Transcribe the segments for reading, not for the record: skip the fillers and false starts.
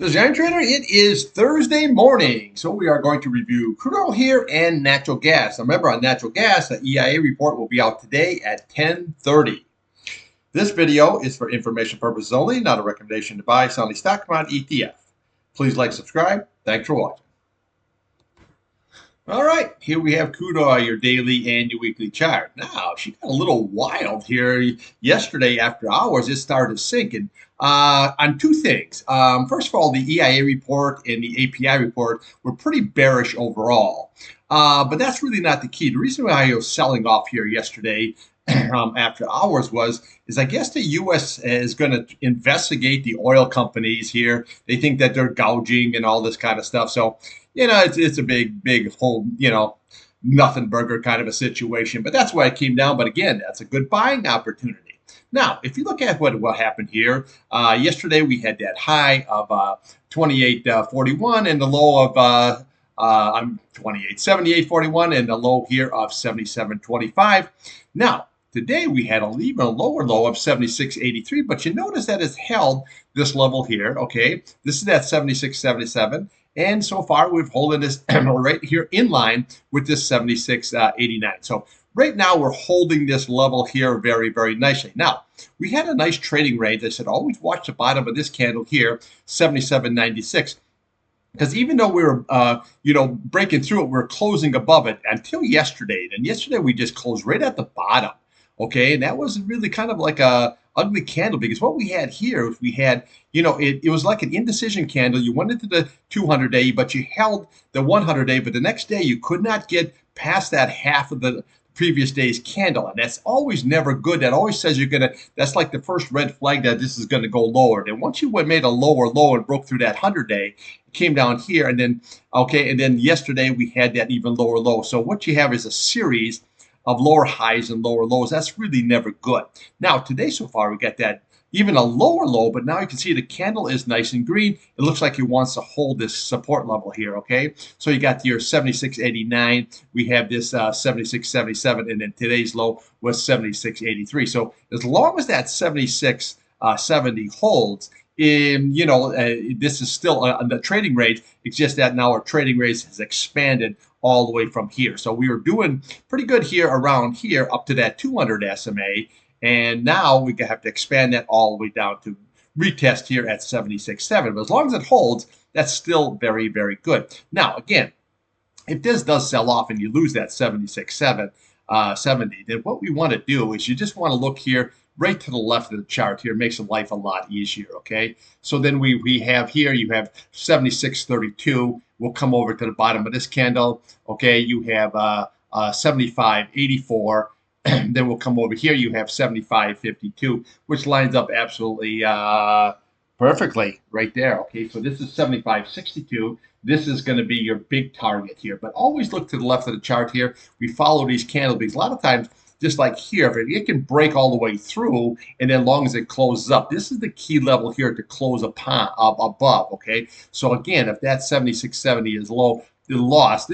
This is Irontrader. It is Thursday morning, so we are going to review crude oil here and natural gas. Now remember, on natural gas, the EIA report will be out today at 10:30. This video is for information purposes only, not a recommendation to buy, sell any stock, commodity, ETF. Please like, subscribe. Thanks for watching. All right, here we have crude oil, your daily and your weekly chart. Now, she got a little wild here yesterday after hours. It started sinking on two things. First of all, the EIA report and the API report were pretty bearish overall. But that's really not the key. The reason why I was selling off here yesterday after hours is I guess the U.S. is going to investigate the oil companies here. They think that they're gouging and all this kind of stuff. So, it's a big whole, nothing burger kind of a situation. But that's why it came down. But again, that's a good buying opportunity. Now, if you look at what happened here, yesterday we had that high of 28.41 and the low of 78.41 and the low here of 77.25. Now, today we had even a lower low of 76.83, but you notice that it's held this level here, okay? This is at 76.77, and so far we've holding this right here in line with this 76.89. So right now we're holding this level here very, very nicely. Now, we had a nice trading range. I said always watch the bottom of this candle here, 77.96. Because even though we were, breaking through it, we're closing above it until yesterday. And yesterday we just closed right at the bottom, okay? And that was really kind of like a ugly candle, because what we had here was we had, it was like an indecision candle. You went into the 200-day, but you held the 100-day, but the next day you could not get past that half of the previous day's candle, and that's always never good. That always says that's like the first red flag that this is going to go lower. And once you made a lower low and broke through that 100-day, it came down here, and then yesterday we had that even lower low. So what you have is a series of lower highs and lower lows. That's really never good. Now today so far we got that even a lower low, but now you can see the candle is nice and green. It looks like it wants to hold this support level here, okay? So you got your 76.89. We have this 76.77, and then today's low was 76.83. So as long as that 76.70 holds, this is still on the trading range. It's just that now our trading range has expanded all the way from here. So we were doing pretty good here around here up to that 200 SMA. And now we have to expand that all the way down to retest here at 76.7. But as long as it holds, that's still very, very good. Now, again, if this does sell off and you lose that 76.7, 70, then what we want to do is you just want to look here right to the left of the chart here. It makes life a lot easier, okay? So then we have here, you have 76.32. We'll come over to the bottom of this candle, okay? You have 75.84. Then we'll come over here. You have 75.52, which lines up absolutely perfectly right there. Okay, so this is 75.62. This is going to be your big target here. But always look to the left of the chart here. We follow these candles because a lot of times, just like here, if it can break all the way through, and then as long as it closes up, this is the key level here to close upon above. Okay, so again, if that 76.70 is low, the loss.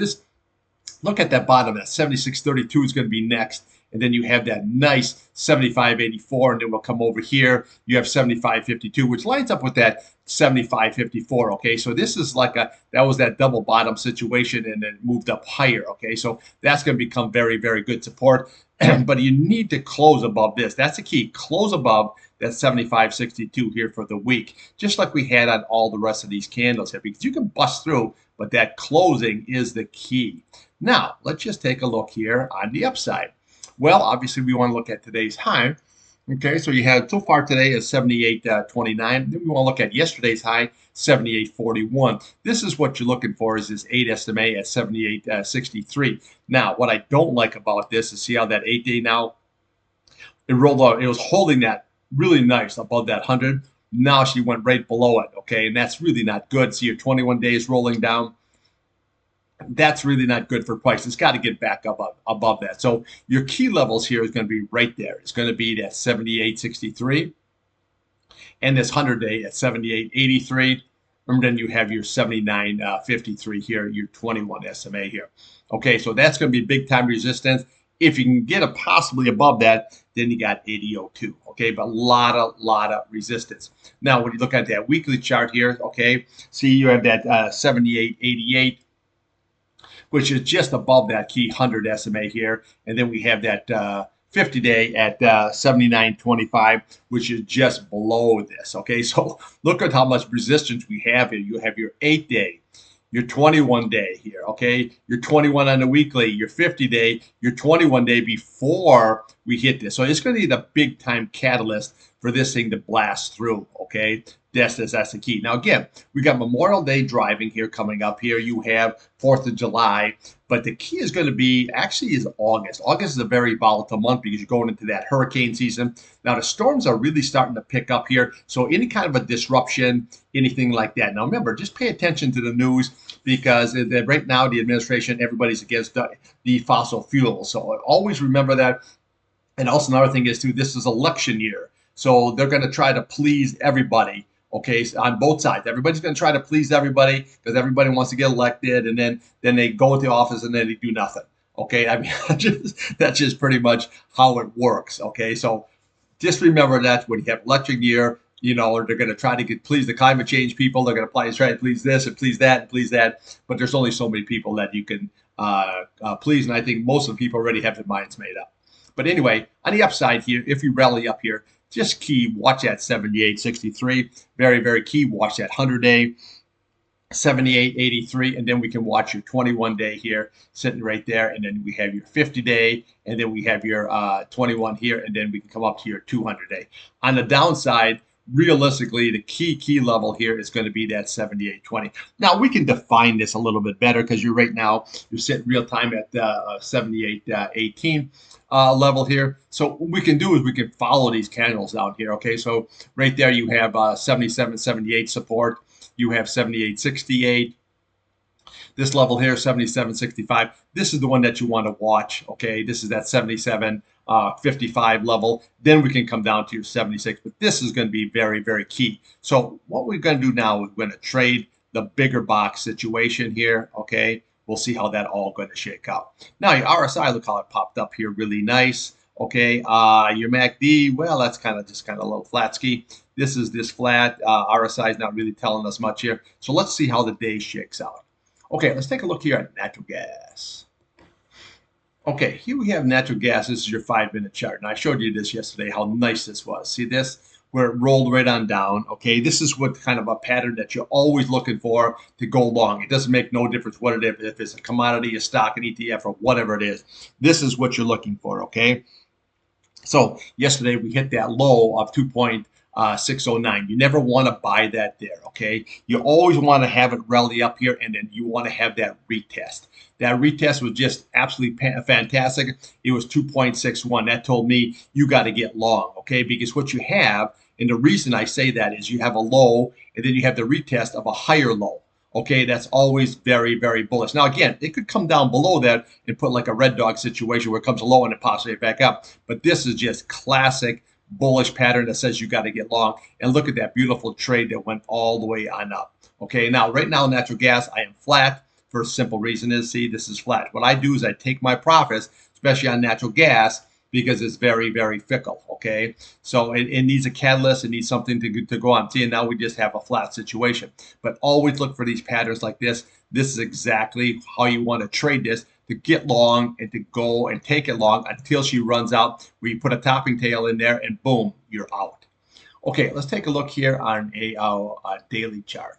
Look at that bottom. That 76.32 is going to be next. And then you have that nice 75.84, and then we'll come over here. You have 75.52, which lines up with that 75.54. Okay, so this is like that was that double bottom situation, and then moved up higher. Okay, so that's going to become very, very good support. But you need to close above this. That's the key. Close above that 75.62 here for the week, just like we had on all the rest of these candles here, because you can bust through, but that closing is the key. Now, let's just take a look here on the upside. Well, obviously, we want to look at today's high. Okay, so you have so far today is 78.29. Then we want to look at yesterday's high, 78.41. This is what you're looking for, is this 8 SMA at 78.63. Now, what I don't like about this is see how that 8-day now, it rolled out. It was holding that really nice above that 100. Now she went right below it, okay, and that's really not good. See your 21 days rolling down. That's really not good for price. It's got to get back up above that. So your key levels here is going to be right there. It's going to be that 78.63 and this 100-day at 78.83. And then you have your 79.53 here, your 21 SMA here. Okay, so that's going to be big time resistance. If you can get it possibly above that, then you got 80.02. Okay, but a lot of resistance. Now, when you look at that weekly chart here, okay, see you have that 78.88, which is just above that key 100 SMA here. And then we have that 50-day at 79.25, which is just below this. Okay, so look at how much resistance we have here. You have your 8-day, your 21-day here, okay? Your 21 on the weekly, your 50-day, your 21-day before we hit this. So it's going to need a big-time catalyst for this thing to blast through, okay? That's the key. Now, again, we got Memorial Day driving here coming up here. You have 4th of July. But the key is going to be, actually, is August. August is a very volatile month because you're going into that hurricane season. Now, the storms are really starting to pick up here. So any kind of a disruption, anything like that. Now, remember, just pay attention to the news because right now the administration, everybody's against the fossil fuels. So always remember that. And also another thing is, too, this is election year. So they're going to try to please everybody. Okay, so on both sides, everybody's going to try to please everybody because everybody wants to get elected, and then they go into office and then they do nothing. Okay, I mean that's just pretty much how it works. Okay, so just remember that when you have election year, they're going to try to please the climate change people. They're going to try to please this and please that and please that. But there's only so many people that you can please, and I think most of the people already have their minds made up. But anyway, on the upside here, if you rally up here, just key, watch that 78.63. Very, very key. Watch that 100-day, 78.83. And then we can watch your 21-day here sitting right there. And then we have your 50-day. And then we have your 21 here. And then we can come up to your 200-day. On the downside, realistically, the key level here is going to be that 78.20. Now, we can define this a little bit better because you're sitting real time at 78.18. Level here. So what we can do is we can follow these candles down here. Okay, so right there you have 77.78 support. You have 78.68. This level here, 77.65. This is the one that you want to watch. Okay, this is that 77.55 level. Then we can come down to your 76. But this is going to be very, very key. So what we're going to do now is we're going to trade the bigger box situation here. Okay. We'll see how that all going to shake out. Now, your RSI, look how it popped up here, really nice. Okay, your MACD, well, that's kind of a little flat ski. This is this flat. RSI is not really telling us much here. So let's see how the day shakes out. Okay, let's take a look here at natural gas. Okay, here we have natural gas. This is your 5-minute chart. And I showed you this yesterday, how nice this was. See this? Where it rolled right on down. Okay, this is what kind of a pattern that you're always looking for to go long. It doesn't make no difference what it is, if it's a commodity, a stock, an ETF, or whatever it is. This is what you're looking for, okay? So yesterday we hit that low of 2.609. You never want to buy that there, okay? You always want to have it rally up here, and then you want to have that retest. That retest was just absolutely fantastic. It was 2.61. That told me you got to get long, okay? Because what you have, and the reason I say that is you have a low, and then you have the retest of a higher low. Okay, that's always very, very bullish. Now, again, it could come down below that and put like a red dog situation where it comes low and it pops right back up. But this is just classic bullish pattern that says you got to get long. And look at that beautiful trade that went all the way on up. Okay, now, right now, natural gas, I am flat. For a simple reason is, see, this is flat. What I do is I take my profits, especially on natural gas, because it's very, very fickle, okay? So it needs a catalyst. It needs something to go on. See, and now we just have a flat situation. But always look for these patterns like this. This is exactly how you want to trade this, to get long and to go and take it long until she runs out, where you put a topping tail in there and boom, you're out. Okay, let's take a look here on a daily chart.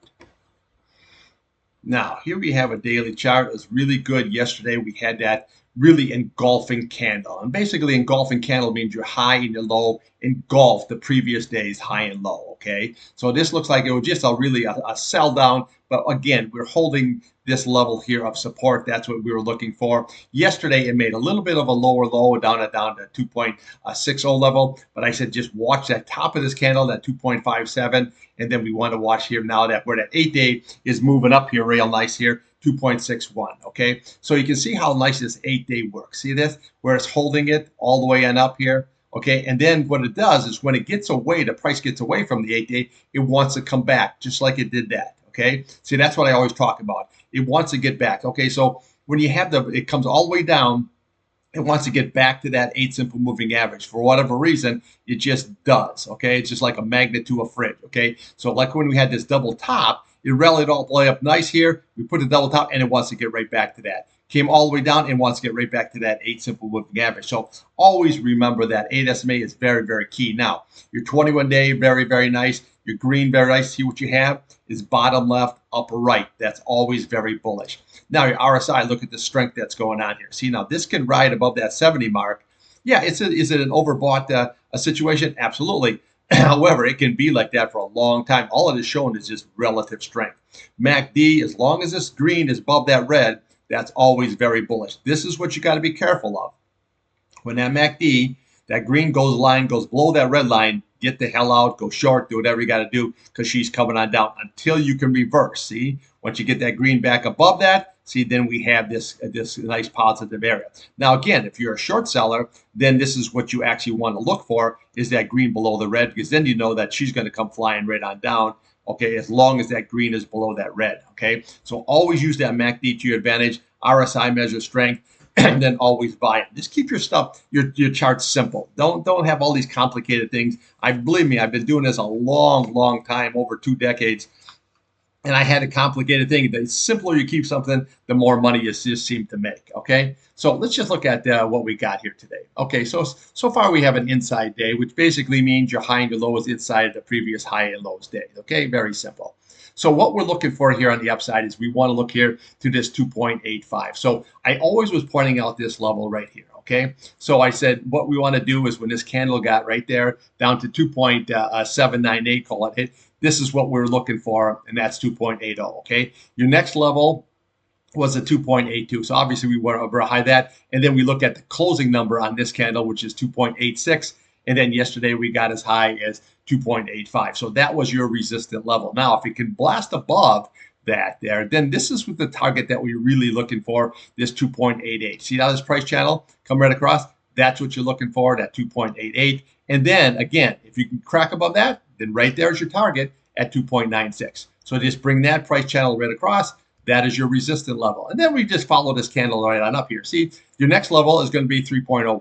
Now, here we have a daily chart. It was really good yesterday. We had that really engulfing candle. And basically, engulfing candle means your high and your low engulf the previous day's high and low, okay? So this looks like it was just a sell down. But again, we're holding this level here of support. That's what we were looking for. Yesterday, it made a little bit of a lower low down to 2.60 level. But I said just watch that top of this candle, that 2.57. And then we want to watch here now that where that 8-day is moving up here real nice here. 2.61, okay? So you can see how nice this 8-day works. See this? Where it's holding it all the way on up here, okay? And then what it does is when it gets away, the price gets away from the 8-day, it wants to come back just like it did that, okay? See, that's what I always talk about. It wants to get back, okay? So when you have it comes all the way down, it wants to get back to that 8 simple moving average. For whatever reason, it just does, okay? It's just like a magnet to a fridge, okay? So like when we had this double top, it rallied all the way up nice here. We put the double top, and it wants to get right back to that. Came all the way down and wants to get right back to that 8 simple moving average. So always remember that 8 SMA is very, very key. Now, your 21-day, very, very nice. Your green, very nice. See what you have is bottom left, upper right. That's always very bullish. Now your RSI, look at the strength that's going on here. See, now this can ride above that 70 mark. Yeah, is it an overbought a situation? Absolutely. However, it can be like that for a long time. All it is showing is just relative strength. MACD, as long as this green is above that red, that's always very bullish. This is what you got to be careful of. When that MACD, that green line goes below that red line, get the hell out, go short, do whatever you got to do, because she's coming on down until you can reverse. See, once you get that green back above that, see, then we have this nice positive area. Now, again, if you're a short seller, then this is what you actually want to look for, is that green below the red, because then you know that she's going to come flying right on down, okay, as long as that green is below that red, okay? So always use that MACD to your advantage. RSI measures strength. And then always buy it. Just keep your stuff, your charts simple. Don't have all these complicated things. Believe me, I've been doing this a long, long time, over 2 decades, and I had a complicated thing. The simpler you keep something, the more money you just seem to make. Okay, so let's just look at what we got here today. Okay, so far we have an inside day, which basically means your high and your low is inside of the previous high and lows day. Okay, very simple. So what we're looking for here on the upside is we want to look here to this 2.85. So I always was pointing out this level right here. Okay, so I said what we want to do is when this candle got right there down to 2.798, call it hit, this is what we're looking for, and that's 2.80. Okay, your next level was a 2.82. So obviously we want to overhigh that. And then we look at the closing number on this candle, which is 2.86. And then yesterday we got as high as 2.85. So that was your resistant level. Now, if it can blast above that there, then this is what the target that we're really looking for, this 2.88. See how this price channel come right across? That's what you're looking for, that 2.88. And then again, if you can crack above that, then right there is your target at 2.96. So just bring that price channel right across. That is your resistant level. And then we just follow this candle right on up here. See, your next level is going to be 3.01.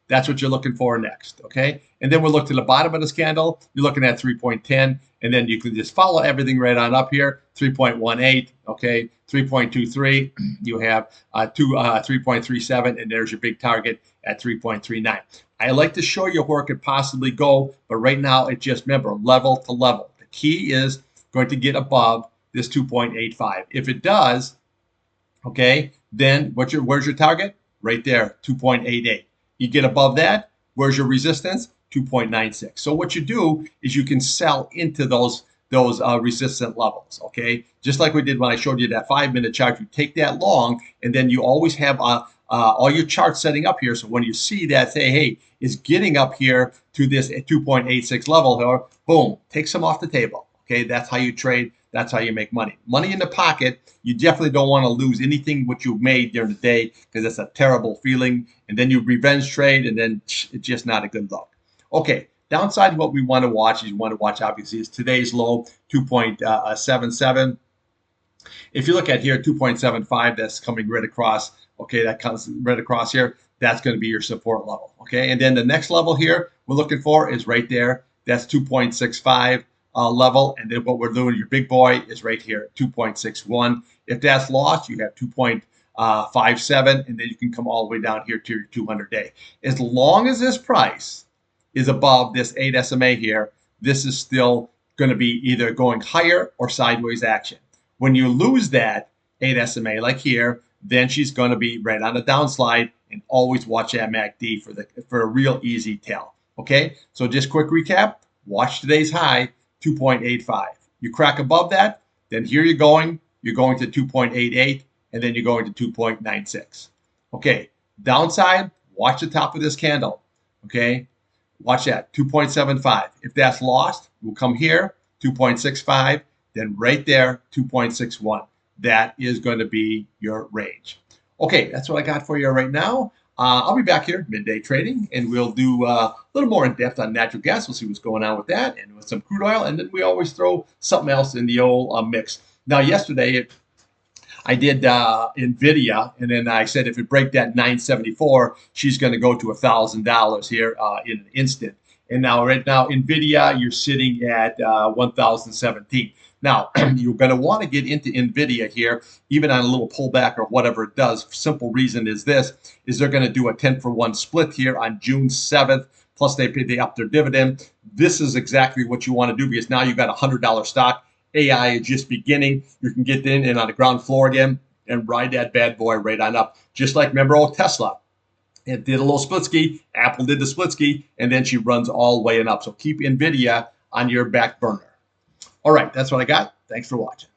That's what you're looking for next, okay? And then we'll look to the bottom of this candle. You're looking at 3.10, and then you can just follow everything right on up here. 3.18, okay? 3.23. You have 3.37, and there's your big target at 3.39. I like to show you where it could possibly go, but right now it just, remember, level to level. The key is going to get above this 2.85. If it does, okay, then where's your target? Right there, 2.88. You get above that, where's your resistance? 2.96. So what you do is you can sell into those resistant levels, okay? Just like we did when I showed you that 5-minute chart, you take that long, and then you always have all your charts setting up here. So when you see that, say, hey, it's getting up here to this 2.86 level here, boom, take some off the table, okay? That's how you trade. That's how you make money. Money in the pocket, you definitely don't want to lose anything what you've made during the day, because it's a terrible feeling. And then you revenge trade, and then it's just not a good look. Okay, downside, what we want to watch obviously is today's low, 2.77. If you look at here, 2.75, that's coming right across. Okay, that comes right across here. That's going to be your support level. Okay, and then the next level here we're looking for is right there. That's 2.65. Level, and then what we're doing, your big boy, is right here, 2.61. If that's lost, you have 2.57, and then you can come all the way down here to your 200-day. As long as this price is above this 8 SMA here, this is still going to be either going higher or sideways action. When you lose that 8 SMA like here, then she's going to be right on the downslide, and always watch that MACD for a real easy tell. Okay, so just quick recap, watch today's high, 2.85. You crack above that, then here you're going to 2.88, and then you're going to 2.96. Okay, downside, watch the top of this candle. Okay, watch that, 2.75. If that's lost, we'll come here, 2.65, then right there, 2.61. That is going to be your range. Okay, that's what I got for you right now. I'll be back here midday trading, and we'll do a little more in depth on natural gas. We'll see what's going on with that, and with some crude oil, and then we always throw something else in the old mix. Now, yesterday I did NVIDIA, and then I said if it break that 974, she's going to go to $1,000 here in an instant. And now, right now, NVIDIA, you're sitting at 1,017. Now, you're going to want to get into NVIDIA here, even on a little pullback or whatever it does. Simple reason is this, is they're going to do a 10-for-1 split here on June 7th. Plus, they up their dividend. This is exactly what you want to do because now you've got a $100 stock. AI is just beginning. You can get in and on the ground floor again and ride that bad boy right on up. Just like, remember old Tesla. It did a little split ski. Apple did the split ski, and then she runs all the way and up. So keep NVIDIA on your back burner. All right, that's what I got. Thanks for watching.